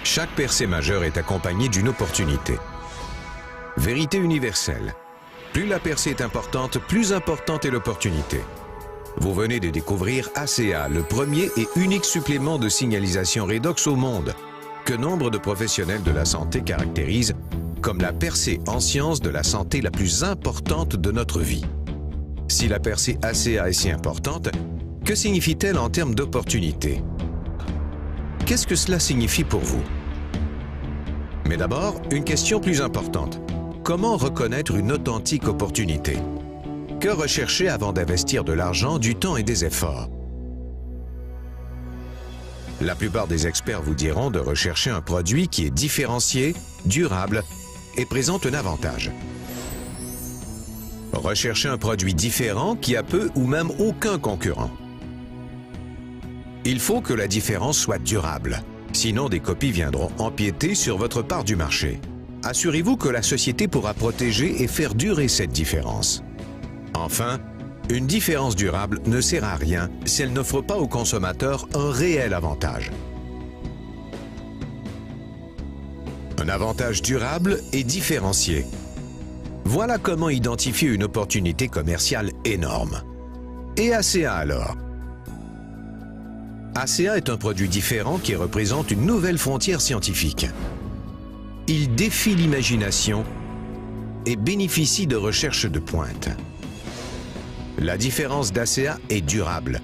Chaque percée majeure est accompagnée d'une opportunité. Vérité universelle. Plus la percée est importante, plus importante est l'opportunité. Vous venez de découvrir ACA, le premier et unique supplément de signalisation redox au monde, que nombre de professionnels de la santé caractérisent comme la percée en sciences de la santé la plus importante de notre vie. Si la percée ACA est si importante, que signifie-t-elle en termes d'opportunité? Qu'est-ce que cela signifie pour vous? Mais d'abord, une question plus importante. Comment reconnaître une authentique opportunité? Que rechercher avant d'investir de l'argent, du temps et des efforts? La plupart des experts vous diront de rechercher un produit qui est différencié, durable et présente un avantage. Recherchez un produit différent qui a peu ou même aucun concurrent. Il faut que la différence soit durable, sinon des copies viendront empiéter sur votre part du marché. Assurez-vous que la société pourra protéger et faire durer cette différence. Enfin, une différence durable ne sert à rien si elle n'offre pas aux consommateurs un réel avantage. Un avantage durable et différencié. Voilà comment identifier une opportunité commerciale énorme. Et ACA alors? ACA est un produit différent qui représente une nouvelle frontière scientifique. Il défie l'imagination et bénéficie de recherches de pointe. La différence d'ACA est durable.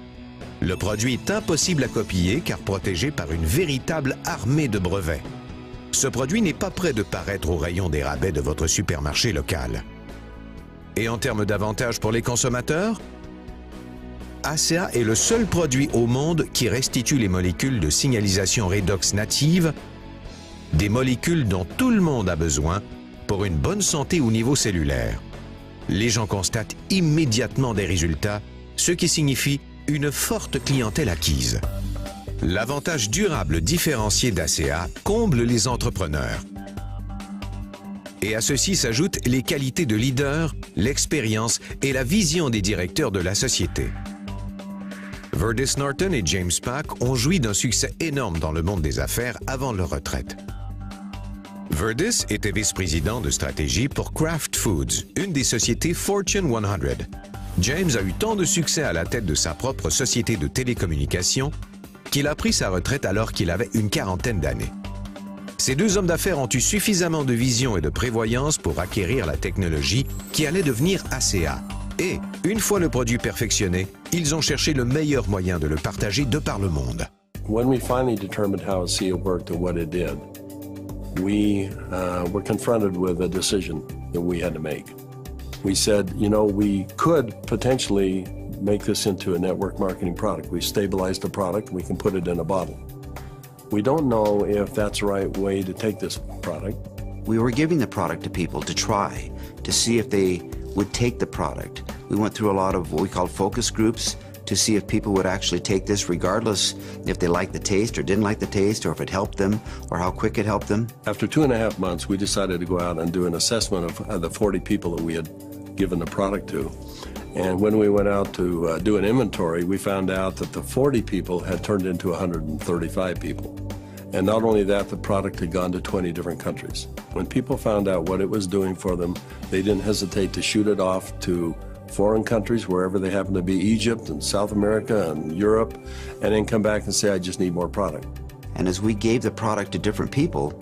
Le produit est impossible à copier car protégé par une véritable armée de brevets. Ce produit n'est pas prêt de paraître au rayon des rabais de votre supermarché local. Et en termes d'avantages pour les consommateurs, ACA est le seul produit au monde qui restitue les molécules de signalisation redox natives, des molécules dont tout le monde a besoin pour une bonne santé au niveau cellulaire. Les gens constatent immédiatement des résultats, ce qui signifie une forte clientèle acquise. L'avantage durable différencié d'ACA comble les entrepreneurs. Et à ceci s'ajoutent les qualités de leader, l'expérience et la vision des directeurs de la société. Verdis Norton et James Pack ont joui d'un succès énorme dans le monde des affaires avant leur retraite. Verdis était vice-président de stratégie pour Kraft Foods, une des sociétés Fortune 100. James a eu tant de succès à la tête de sa propre société de télécommunications qu'il a pris sa retraite alors qu'il avait une quarantaine d'années. Ces deux hommes d'affaires ont eu suffisamment de vision et de prévoyance pour acquérir la technologie qui allait devenir ACA. Et, une fois le produit perfectionné, ils ont cherché le meilleur moyen de le partager de par le monde. When we finally determined how ACA worked and what it did, we were confronted with a decision that we had to make. We said, you know, we could potentially make this into a network marketing product. We stabilized the product, we can put it in a bottle. We don't know if that's the right way to take this product. We were giving the product to people to try, to see if they would take the product. We went through a lot of what we called focus groups to see if people would actually take this regardless if they liked the taste or didn't like the taste or if it helped them or how quick it helped them. After 2.5 months, we decided to go out and do an assessment of the 40 people that we had given the product to. And when we went out to do an inventory, we found out that the 40 people had turned into 135 people. And not only that, the product had gone to 20 different countries. When people found out what it was doing for them, they didn't hesitate to shoot it off to foreign countries, wherever they happen to be, Egypt and South America and Europe, and then come back and say, I just need more product. And as we gave the product to different people,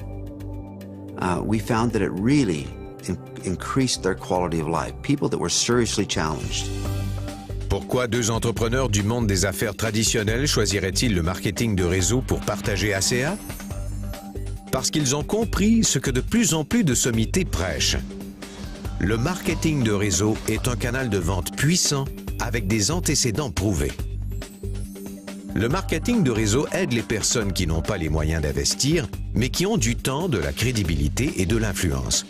we found that it really increased their quality of life, people that were seriously challenged. Pourquoi deux entrepreneurs du monde des affaires traditionnelles choisiraient-ils le marketing de réseau pour partager ACA? Parce qu'ils ont compris ce que de plus en plus de sommités prêchent. Le marketing de réseau est un canal de vente puissant avec des antécédents prouvés. Le marketing de réseau aide les personnes qui n'ont pas les moyens d'investir, mais qui ont du temps, de la crédibilité et de l'influence.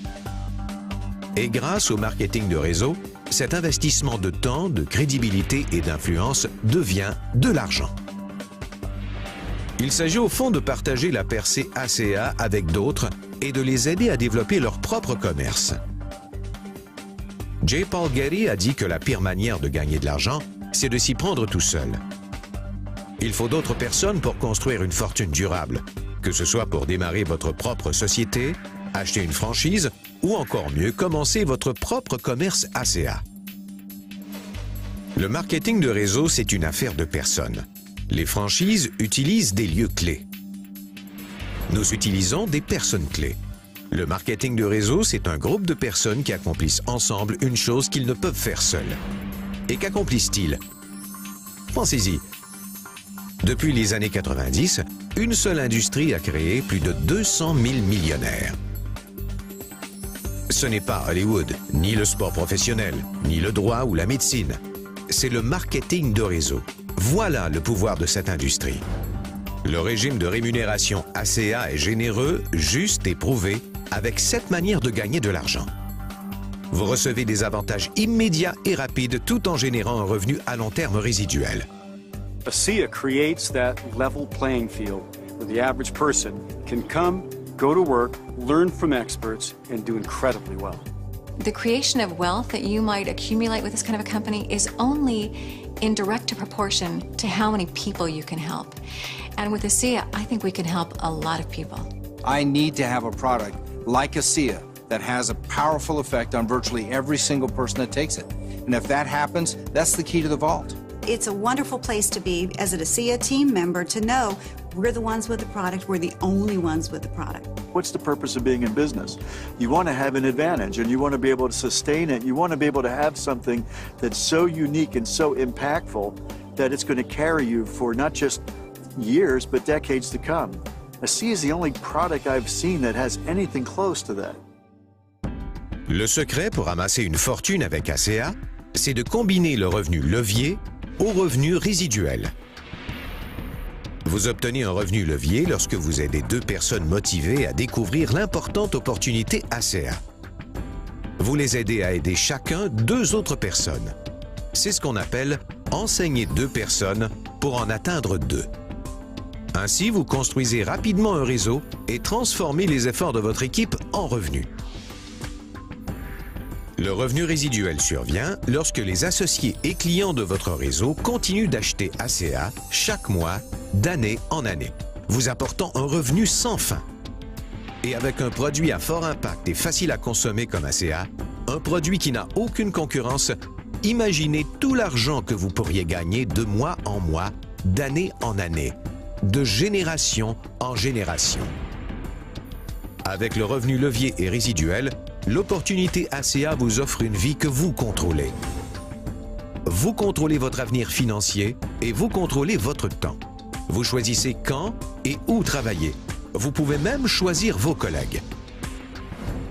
Et grâce au marketing de réseau, cet investissement de temps, de crédibilité et d'influence devient de l'argent. Il s'agit au fond de partager la percée ACA avec d'autres et de les aider à développer leur propre commerce. J. Paul Getty a dit que la pire manière de gagner de l'argent, c'est de s'y prendre tout seul. Il faut d'autres personnes pour construire une fortune durable, que ce soit pour démarrer votre propre société, acheter une franchise ou encore mieux, commencer votre propre commerce ACA. Le marketing de réseau, c'est une affaire de personnes. Les franchises utilisent des lieux clés. Nous utilisons des personnes clés. Le marketing de réseau, c'est un groupe de personnes qui accomplissent ensemble une chose qu'ils ne peuvent faire seuls. Et qu'accomplissent-ils? Pensez-y. Depuis les années 90, une seule industrie a créé plus de 200 000 millionnaires. Ce n'est pas Hollywood, ni le sport professionnel, ni le droit ou la médecine. C'est le marketing de réseau. Voilà le pouvoir de cette industrie. Le régime de rémunération ACA est généreux, juste et prouvé, avec 7 manières de gagner de l'argent. Vous recevez des avantages immédiats et rapides tout en générant un revenu à long terme résiduel. ACEA creates that level playing field where the average person can come, go to work, learn from experts, and do incredibly well. The creation of wealth that you might accumulate with this kind of a company is only in direct proportion to how many people you can help. And with ACEA, I think we can help a lot of people. I need to have a product like ACEA that has a powerful effect on virtually every single person that takes it. And if that happens, that's the key to the vault. It's a wonderful place to be as an ACEA team member to know we're the ones with the product, we're the only ones with the product. What's the purpose of being in business? You want to have an advantage and you want to be able to sustain it. You want to be able to have something that's so unique and so impactful that it's going to carry you for not just years, but decades to come. ACEA is the only product I've seen that has anything close to that. Le secret pour amasser une fortune avec ACA, c'est de combiner le revenu levier au revenu résiduel. Vous obtenez un revenu levier lorsque vous aidez 2 personnes motivées à découvrir l'importante opportunité ACA. Vous les aidez à aider chacun 2 autres personnes. C'est ce qu'on appelle enseigner 2 personnes pour en atteindre 2. Ainsi, vous construisez rapidement un réseau et transformez les efforts de votre équipe en revenus. Le revenu résiduel survient lorsque les associés et clients de votre réseau continuent d'acheter ACA chaque mois, d'année en année, vous apportant un revenu sans fin. Et avec un produit à fort impact et facile à consommer comme ACA, un produit qui n'a aucune concurrence, imaginez tout l'argent que vous pourriez gagner de mois en mois, d'année en année, de génération en génération. Avec le revenu levier et résiduel, l'opportunité ACA vous offre une vie que vous contrôlez. Vous contrôlez votre avenir financier et vous contrôlez votre temps. Vous choisissez quand et où travailler. Vous pouvez même choisir vos collègues.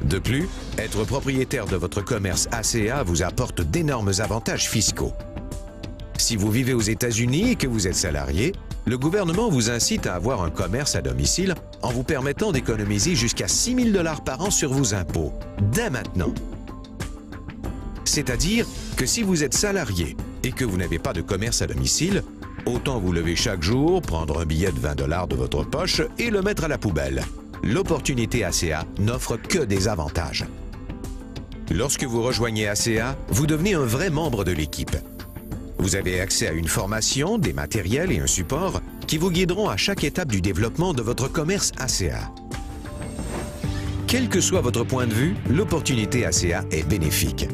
De plus, être propriétaire de votre commerce ACA vous apporte d'énormes avantages fiscaux. Si vous vivez aux États-Unis et que vous êtes salarié, le gouvernement vous incite à avoir un commerce à domicile en vous permettant d'économiser jusqu'à 6 000 $ par an sur vos impôts, dès maintenant. C'est-à-dire que si vous êtes salarié et que vous n'avez pas de commerce à domicile, autant vous lever chaque jour, prendre un billet de 20 $ de votre poche et le mettre à la poubelle. L'opportunité ACA n'offre que des avantages. Lorsque vous rejoignez ACA, vous devenez un vrai membre de l'équipe. Vous avez accès à une formation, des matériels et un support qui vous guideront à chaque étape du développement de votre commerce ACA. Quel que soit votre point de vue, l'opportunité ACA est bénéfique.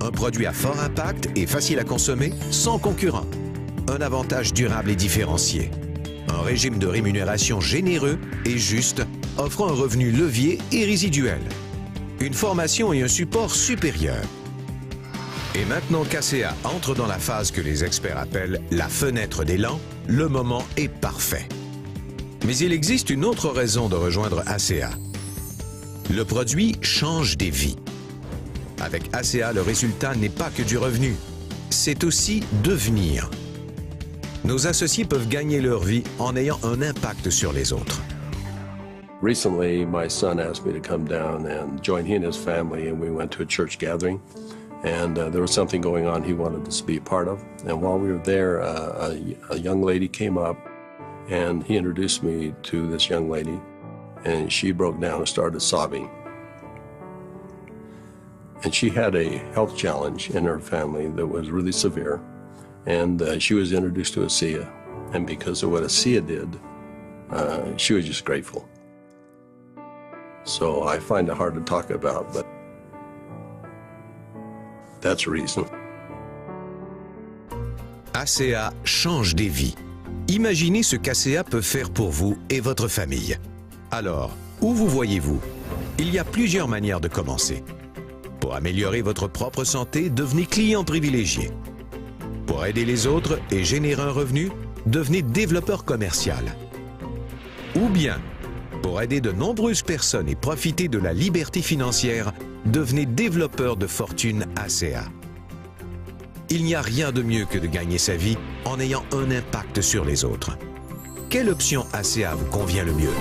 Un produit à fort impact et facile à consommer, sans concurrent. Un avantage durable et différencié. Un régime de rémunération généreux et juste, offrant un revenu levier et résiduel. Une formation et un support supérieur. Et maintenant qu'ACA entre dans la phase que les experts appellent la fenêtre d'élan, le moment est parfait. Mais il existe une autre raison de rejoindre ACA. Le produit change des vies. Avec ACA, le résultat n'est pas que du revenu, c'est aussi devenir. Nos associés peuvent gagner leur vie en ayant un impact sur les autres. Recently, my son asked me to come down and join he and his family, and we went to a church gathering. And there was something going on he wanted us to be a part of. And while we were there, a young lady came up, and he introduced me to this young lady, and she broke down and started sobbing. And she had a health challenge in her family that was really severe, and she was introduced to ACEA. And because of what ACEA did, she was just grateful. So I find it hard to talk about, but that's the reason. ACA change des vies. Imaginez ce qu'ACA peut faire pour vous et votre famille. Alors, où vous voyez-vous? Il y a plusieurs manières de commencer. Pour améliorer votre propre santé, devenez client privilégié. Pour aider les autres et générer un revenu, devenez développeur commercial. Ou bien, pour aider de nombreuses personnes et profiter de la liberté financière, devenez développeur de fortune ACA. Il n'y a rien de mieux que de gagner sa vie en ayant un impact sur les autres. Quelle option ACA vous convient le mieux?